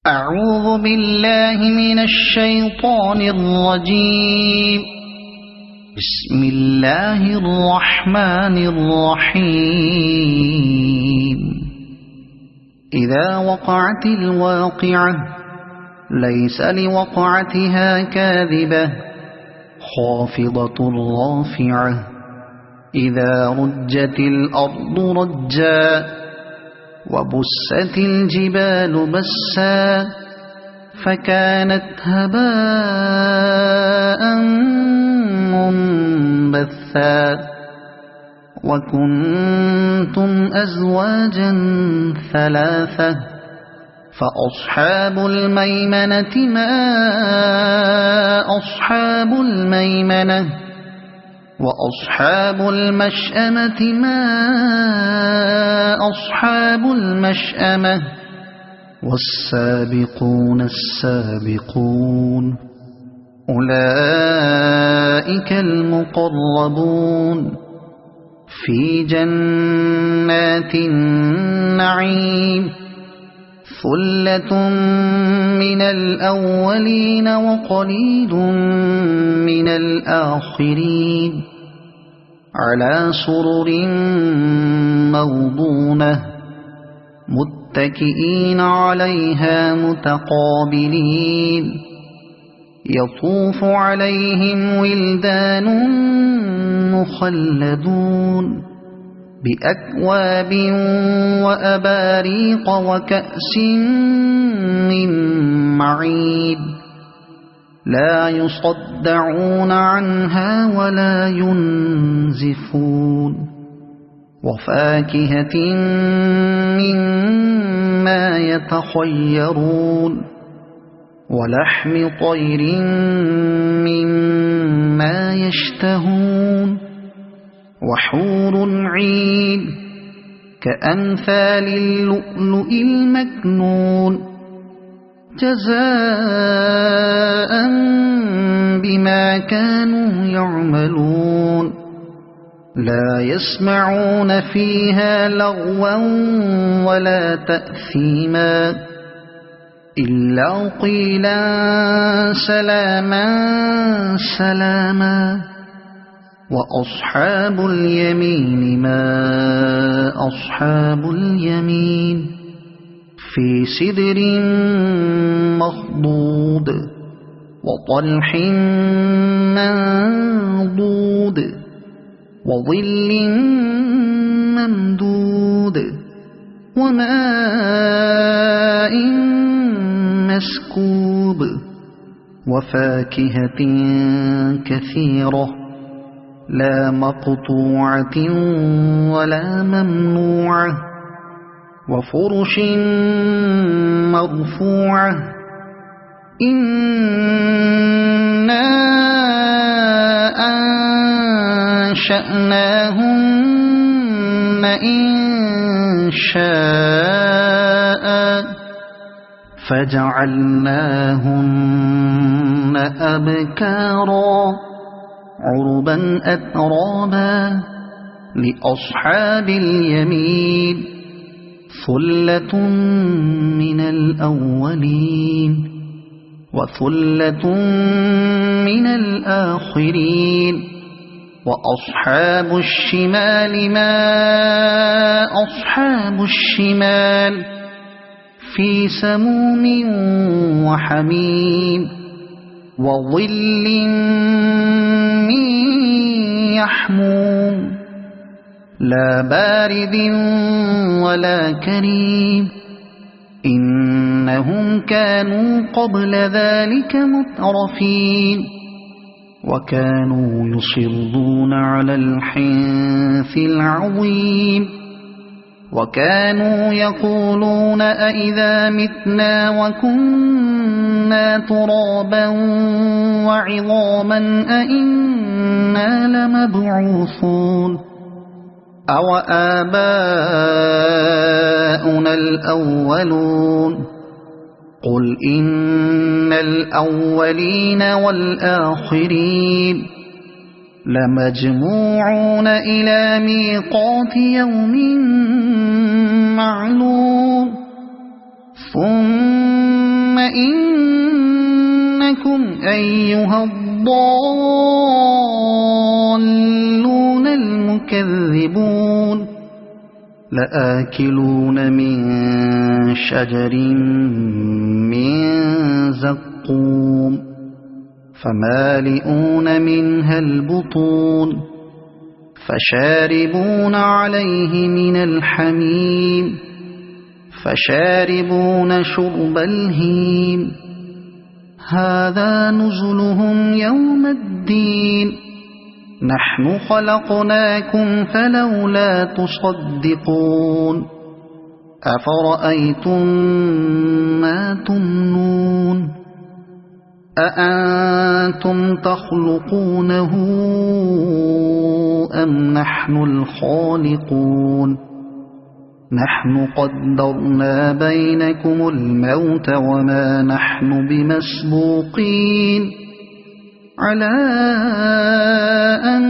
أعوذ بالله من الشيطان الرجيم. بسم الله الرحمن الرحيم. إذا وقعت الواقعة ليس لوقعتها كاذبة خافضة رافعة إذا رجت الأرض رجا وبست الجبال بسا فكانت هباء منبثا وكنتم أزواجا ثلاثة فأصحاب الميمنة ما أصحاب الميمنة وأصحاب المشأمة ما أصحاب المشأمة والسابقون السابقون أولئك المقربون في جنات النعيم ثلة من الأولين وقليل من الآخرين على سرر موضونة متكئين عليها متقابلين يطوف عليهم ولدان مخلدون بأكواب وأباريق وكأس من معين لا يصدعون عنها ولا ينزفون وفاكهة مما يتخيرون ولحم طير مما يشتهون وحور عين كأمثال اللؤلؤ المكنون جزاء بما كانوا يعملون لا يسمعون فيها لغوا ولا تأثيما إلا قيلا سلاما سلاما وأصحاب اليمين ما أصحاب اليمين في سدر مخضود وطلح منضود وظل ممدود وماء مسكوب وفاكهة كثيرة لا مقطوعة ولا ممنوعة وفرش مرفوعة إنا أنشأناهن إنشاء فجعلناهن أبكارا عربا أترابا لأصحاب اليمين ثلة من الأولين وثلة من الآخرين وأصحاب الشمال ما أصحاب الشمال في سموم وحميم وظل من يحموم لا بارد ولا كريم إنهم كانوا قبل ذلك مترفين وكانوا يصرون على الحنث العظيم وكانوا يقولون أئذا متنا وكنا ترابا وعظاما أئنا لمبعوثون أو آباؤنا الأولون قل إن الأولين والآخرين لمجموعون إلى ميقات يوم معلوم ثم إنكم أيها الضالون المكذبون لآكلون من شجر من زقوم فمالئون منها البطون فشاربون عليه من الحميم فشاربون شرب الهيم هذا نزلهم يوم الدين نحن خلقناكم فلولا تصدقون أفرأيتم ما تمنون أأنتم تخلقونه أم نحن الخالقون نحن قدرنا بينكم الموت وما نحن بمسبوقين على أن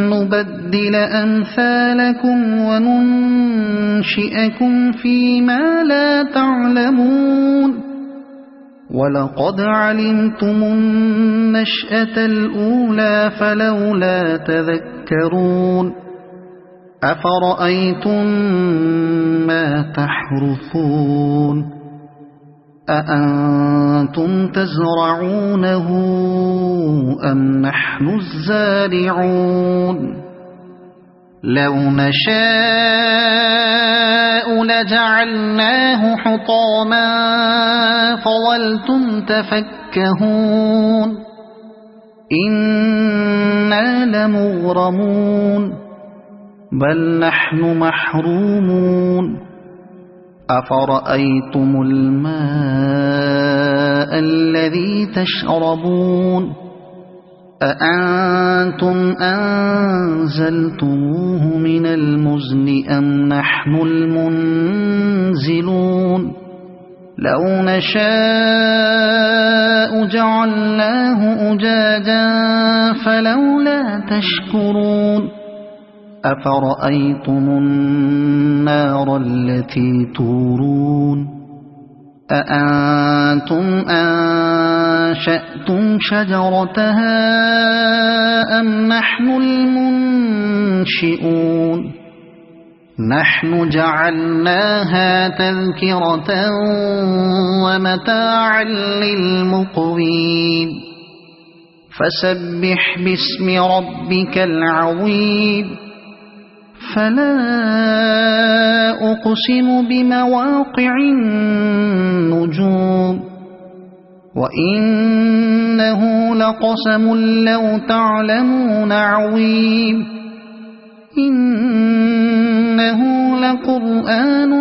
نبدل أمثالكم وننشئكم فيما لا تعلمون ولقد علمتم النشأة الأولى فلولا تذكرون أفرأيتم ما تحرثون أأنتم تزرعونه أم نحن الزارعون لو نشاء لجعلناه حطاما فظلتم تفكهون إنا لمغرمون بل نحن محرومون أفرأيتم الماء الذي تشربون أأنتم أنزلتموه من المزن أم نحن المنزلون لو نشاء جعلناه أجاجا فلولا تشكرون أفرأيتم النار التي تورون أأنتم أنشأتم شجرتها أم نحن المنشئون نحن جعلناها تذكرة ومتاعا للمقوين فسبح باسم ربك العظيم فلا أقسم بمواقع النجوم وإنه لقسم لو تعلمون عظيم إنه لقرآن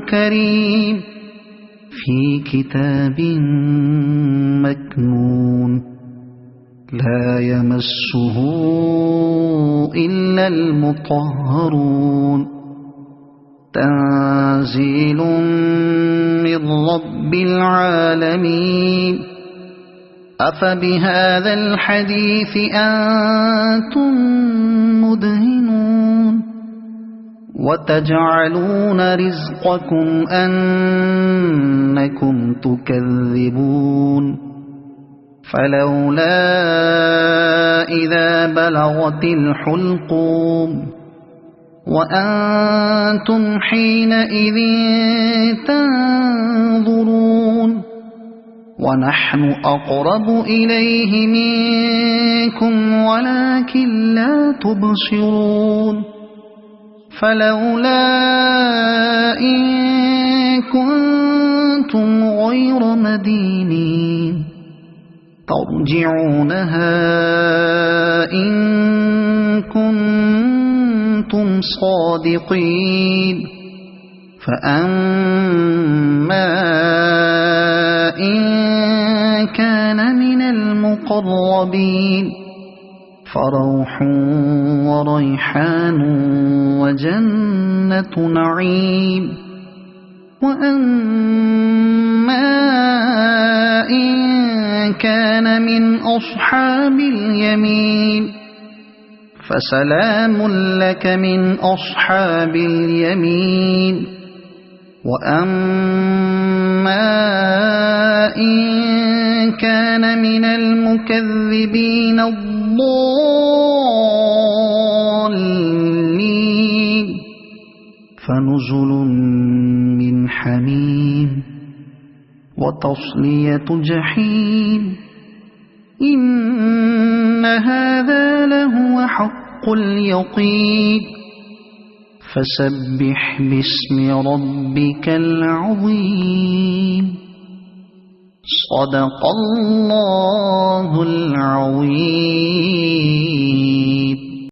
كريم في كتاب مكنون لا يمسه إلا المطهرون تنزيل من رب العالمين أفبهذا الحديث أنتم مدهنون وتجعلون رزقكم أنكم تكذبون فلولا إذا بلغت الحلقوم وأنتم حينئذ تنظرون ونحن أقرب إليه منكم ولكن لا تبصرون فلولا إن كنتم غير مدينين ترجعونها إن كنتم صادقين فأما إن كان من المقربين فروح وريحان وجنة نعيم وأما إن كان من أصحاب اليمين فسلام لك من أصحاب اليمين وأما إن كان من المكذبين الضالين فنزل من حميم وتصلية جحيم إن هذا لهو حق اليقين فسبح باسم ربك العظيم صدق الله العظيم.